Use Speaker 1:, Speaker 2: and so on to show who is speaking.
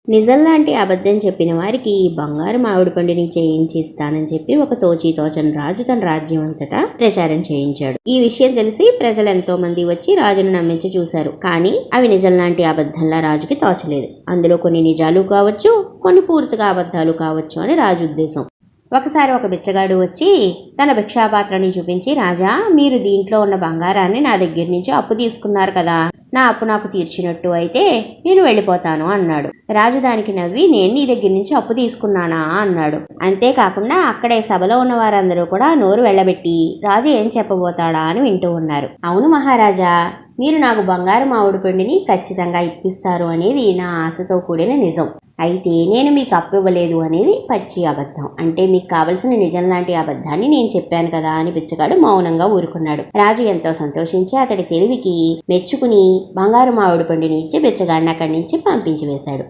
Speaker 1: నిజం లాంటి అబద్ధం చెప్పిన వారికి బంగారు మామిడి పండుని చేయించి ఇస్తానని చెప్పి ఒక తోచని రాజు తన రాజ్యం అంతటా ప్రచారం చేయించాడు. ఈ విషయం తెలిసి ప్రజలు ఎంతో మంది వచ్చి రాజును నమ్మించి చూశారు. కానీ అవి నిజం లాంటి అబద్ధంలా రాజుకి తోచలేదు. అందులో కొన్ని నిజాలు కావచ్చు, కొన్ని పూర్తిగా అబద్ధాలు కావచ్చు అని రాజు ఉద్దేశం. ఒకసారి ఒక బిచ్చగాడు వచ్చి తన భిక్షాపాత్రని చూపించి, రాజా, మీరు దీంట్లో ఉన్న బంగారాన్ని నా దగ్గర నుంచి అప్పు తీసుకున్నారు కదా, నా అప్పు నాకు తీర్చినట్టు అయితే నేను వెళ్ళిపోతాను అన్నాడు. రాజు దానికి నవ్వి, నేను నీ దగ్గర నుంచి అప్పు తీసుకున్నానా అన్నాడు. అంతేకాకుండా అక్కడే సభలో ఉన్న వారందరూ కూడా నోరు వెళ్ళబెట్టి రాజు ఏం చెప్పబోతాడా అని వింటూ ఉన్నారు. అవును మహారాజా, మీరు నాకు బంగారు మామిడి పండుని ఖచ్చితంగా ఇప్పిస్తారు అనేది నా ఆశతో కూడిన నిజం. అయితే నేను మీకు అప్పు ఇవ్వలేదు అనేది పచ్చి అబద్ధం. అంటే మీకు కావలసిన నిజం లాంటి అబద్ధాన్ని నేను చెప్పాను కదా అని బిచ్చగాడు మౌనంగా ఊరుకున్నాడు. రాజు ఎంతో సంతోషించి అతడి తెలివికి మెచ్చుకుని బంగారు మామిడి పండుని ఇచ్చి బిచ్చగాడిని అక్కడి నుంచి పంపించి వేశాడు.